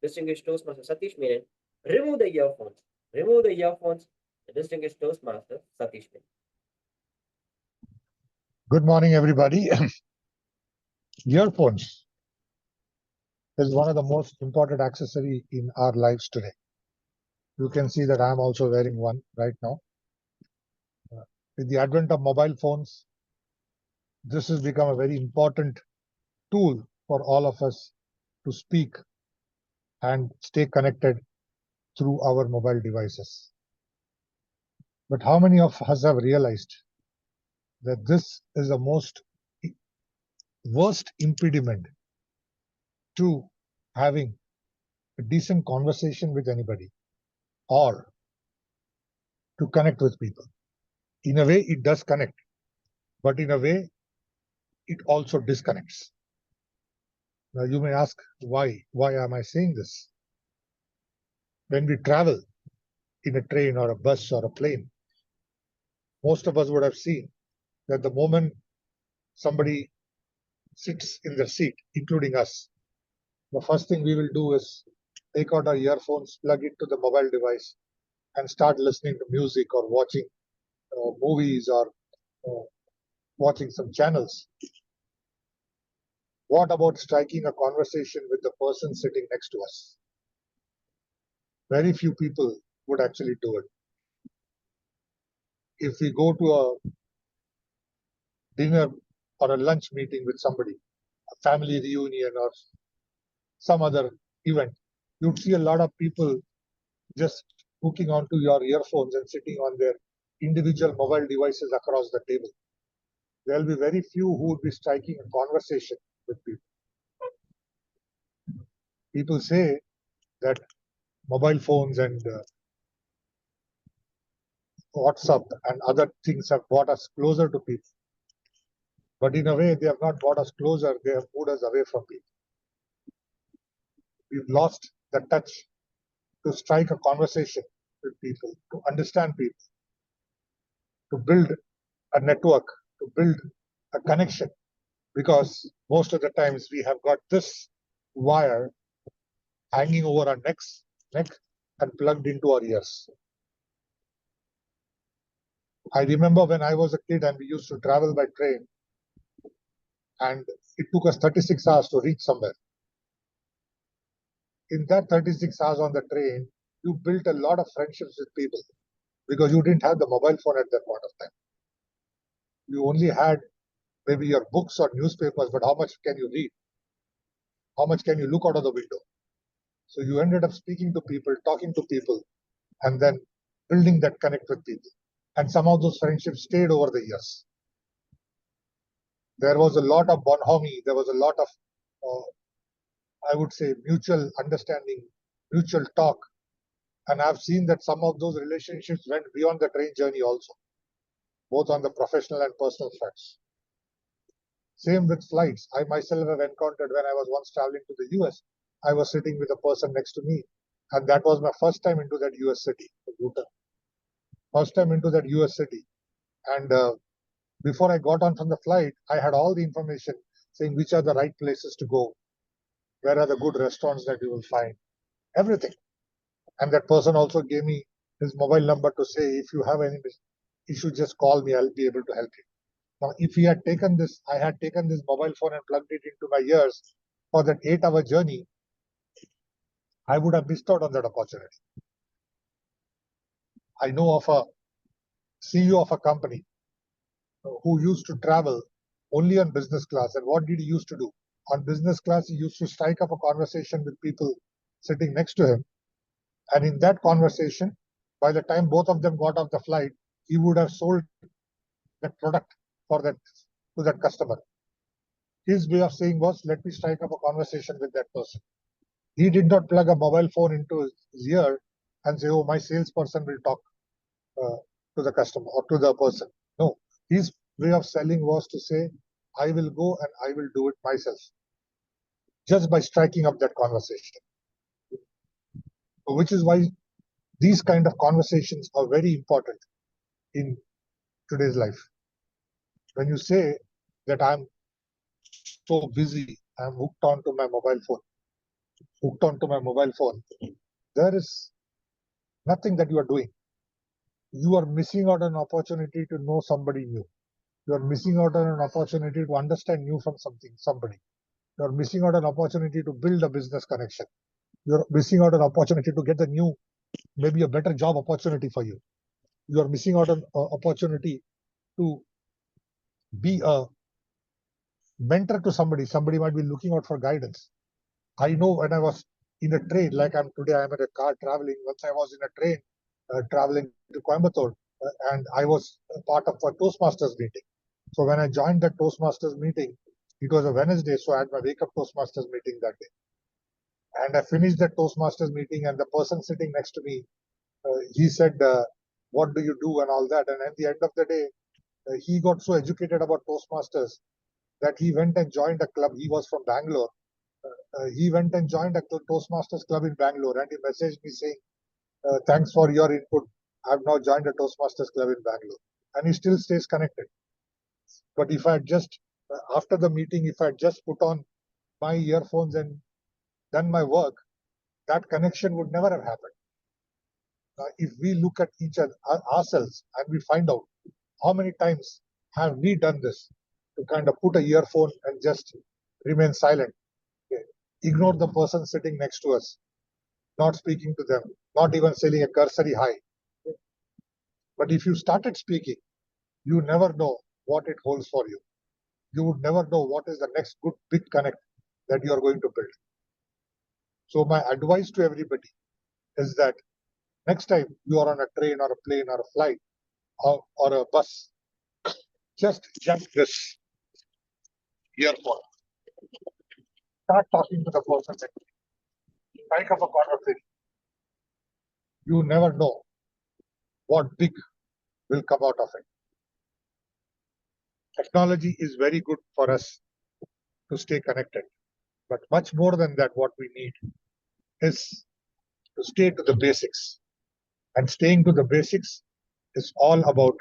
distinguished Toastmaster Satish Menon, remove the earphones. Remove the earphones, the distinguished Toastmaster Satish Menon. Good morning, everybody. Earphones is one of the most important accessory in our lives today. You can see that I'm also wearing one right now. With the advent of mobile phones, this has become a very important tool for all of us to speak and stay connected through our mobile devices. But how many of us have realized that this is the most worst impediment to having a decent conversation with anybody or to connect with people? In a way, it does connect, but in a way, it also disconnects. Now, you may ask, why? Why am I saying this? When we travel in a train or a bus or a plane, most of us would have seen that the moment somebody sits in their seat, including us, the first thing we will do is take out our earphones, plug it to the mobile device, and start listening to music or watching movies or watching some channels. What about striking a conversation with the person sitting next to us? Very few people would actually do it. If we go to a dinner or a lunch meeting with somebody, a family reunion or some other event, you'd see a lot of people just hooking onto your earphones and sitting on their individual mobile devices across the table. There'll be very few who would be striking a conversation with people. People say that mobile phones and WhatsApp and other things have brought us closer to people. But in a way, they have not brought us closer, they have moved us away from people. We've lost the touch to strike a conversation with people, to understand people, to build a network, to build a connection. Because most of the times we have got this wire hanging over our neck and plugged into our ears. I remember when I was a kid and we used to travel by train, and it took us 36 hours to reach somewhere. In that 36 hours on the train, you built a lot of friendships with people because you didn't have the mobile phone at that point of time. You only had maybe your books or newspapers, but how much can you read? How much can you look out of the window? So you ended up speaking to people, talking to people, and then building that connect with people. And some of those friendships stayed over the years. There was a lot of bonhomie, there was a lot of, I would say, mutual understanding, mutual talk. And I've seen that some of those relationships went beyond the train journey also, both on the professional and personal fronts. Same with flights. I myself have encountered when I was once traveling to the US, I was sitting with a person next to me, and that was my first time into that US city, first time into that US city. And before I got on from the flight, I had all the information saying which are the right places to go, where are the good restaurants that you will find, everything. And that person also gave me his mobile number to say, if you have any issue, just call me, I'll be able to help you. Now, if he had taken this, I had taken this mobile phone and plugged it into my ears for that 8-hour journey, I would have missed out on that opportunity. I know of a CEO of a company who used to travel only on business class. And what did he used to do? On business class, he used to strike up a conversation with people sitting next to him. And in that conversation, by the time both of them got off the flight, he would have sold that product for that to that customer. His way of saying was, let me strike up a conversation with that person. He did not plug a mobile phone into his ear and say, oh, my salesperson will talk to the customer or to the person. No, his way of selling was to say, I will go and I will do it myself, just by striking up that conversation. Which is why these kind of conversations are very important in today's life. When you say that I'm so busy, I'm hooked on to my mobile phone, hooked onto my mobile phone, there is nothing that you are doing. You are missing out an opportunity to know somebody new. You are missing out on an opportunity to understand new from somebody. You are missing out an opportunity to build a business connection. You are missing out an opportunity to get a new, maybe a better job opportunity for you. You are missing out on an opportunity to be a mentor to somebody. Somebody might be looking out for guidance. I know when I was in a train, like I'm today, I'm at a car traveling. Once I was in a train traveling to Coimbatore, and I was a part of a Toastmasters meeting. So when I joined the Toastmasters meeting, it was a Wednesday, so I had my wake up Toastmasters meeting that day. And I finished the Toastmasters meeting, and the person sitting next to me, he said, "What do you do?" and all that. And at the end of the day, he got so educated about Toastmasters that he went and joined a club. He was from Bangalore. He went and joined a Toastmasters club in Bangalore, and he messaged me saying, "Thanks for your input. I've now joined a Toastmasters club in Bangalore," and he still stays connected. But if I had just after the meeting, if I had just put on my earphones and done my work, that connection would never have happened. If we look at each other ourselves and we find out how many times have we done this, to kind of put a earphone and just remain silent, ignore the person sitting next to us, not speaking to them, not even saying a cursory hi. But if you started speaking, you never know what it holds for you. You would never know what is the next good big connect that you are going to build. So my advice to everybody is that next time you are on a train or a plane or a flight or a bus, just this earphone. Start talking to the person. Strike up a conversation. You never know what big will come out of it. Technology is very good for us to stay connected, but much more than that, what we need is to stay to the basics. And staying to the basics is all about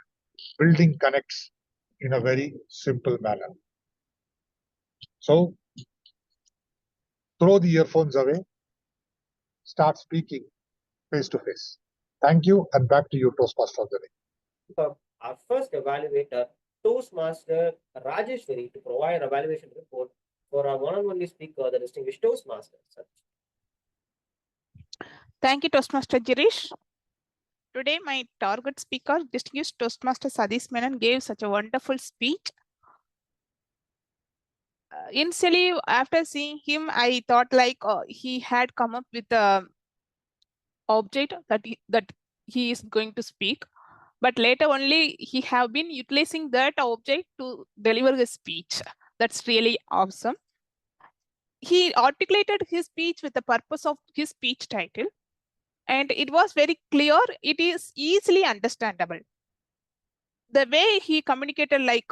building connects in a very simple manner. So throw the earphones away, start speaking face to face. Thank you, and back to you, Toastmaster of the day. Our first evaluator, Toastmaster Rajeswari, to provide an evaluation report for our one and only speaker, the distinguished Toastmaster. Thank you, Toastmaster Girish. Today, my target speaker, distinguished Toastmaster Satish Menon, gave such a wonderful speech. Initially, after seeing him, I thought like he had come up with a object that he is going to speak, but later only he have been utilizing that object to deliver his speech. That's really awesome. He articulated his speech with the purpose of his speech title, and it was very clear. It is easily understandable. The way he communicated, like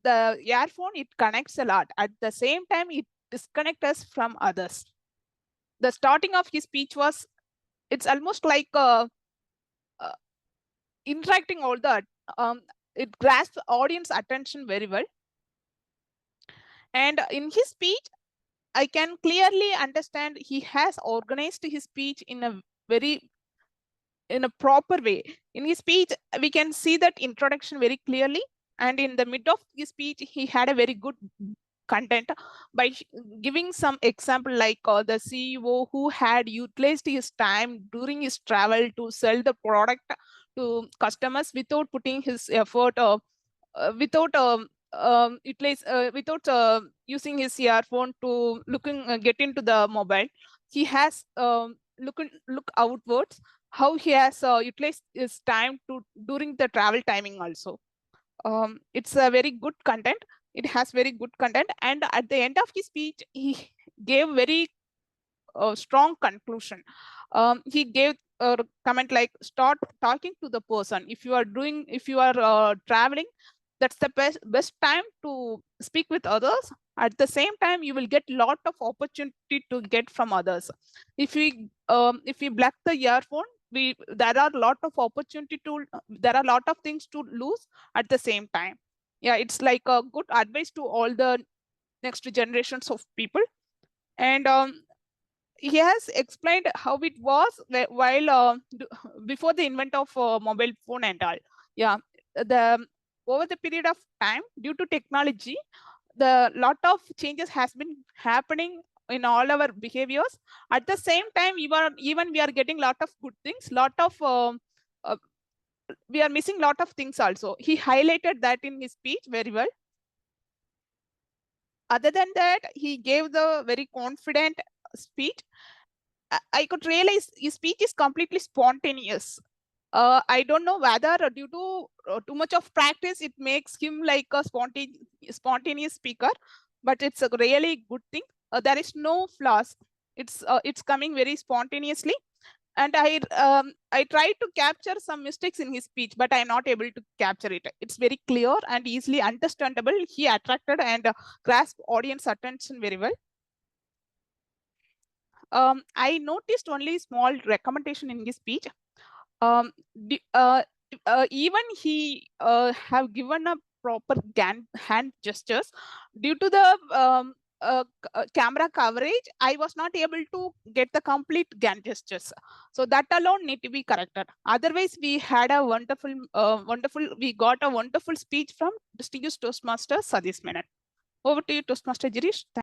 the earphone, it connects a lot. At the same time, it disconnects us from others. The starting of his speech was, it's almost like interacting all that. It grasps audience attention very well. And in his speech, I can clearly understand he has organized his speech in a proper way. In his speech, we can see that introduction very clearly. And in the mid of his speech, he had a very good content by giving some example, like the CEO who had utilized his time during his travel to sell the product to customers without putting his effort, without using his earphone to get into the mobile. He has look outwards how he has utilized his time to during the travel timing also. It's a very good content. It has very good content, and at the end of his speech, he gave very strong conclusion. He gave a comment like, start talking to the person. If you are traveling, that's the best time to speak with others. At the same time, you will get lot of opportunity to get from others. If we black the earphone, there are lot of things to lose at the same time. Yeah, it's like a good advice to all the next generations of people. And he has explained how it was while before the invent of mobile phone and all. Yeah, the over the period of time, due to technology, the lot of changes has been happening in all our behaviors. At the same time, even we are getting lot of good things, lot of we are missing lot of things also. He highlighted that in his speech very well. Other than that, he gave the very confident speech. I could realize his speech is completely spontaneous. I don't know whether due to too much of practice, it makes him like a spontaneous speaker, but it's a really good thing. There is no flaws. It's coming very spontaneously. And I tried to capture some mistakes in his speech, but I'm not able to capture it. It's very clear and easily understandable. He attracted and grasped audience attention very well. I noticed only small recommendation in his speech. Even he have given a proper hand gestures. Due to the camera coverage, I was not able to get the complete hand gestures. So that alone need to be corrected. Otherwise, we had a we got a wonderful speech from distinguished Toastmaster Satish Menon. Over to you, Toastmaster Girish.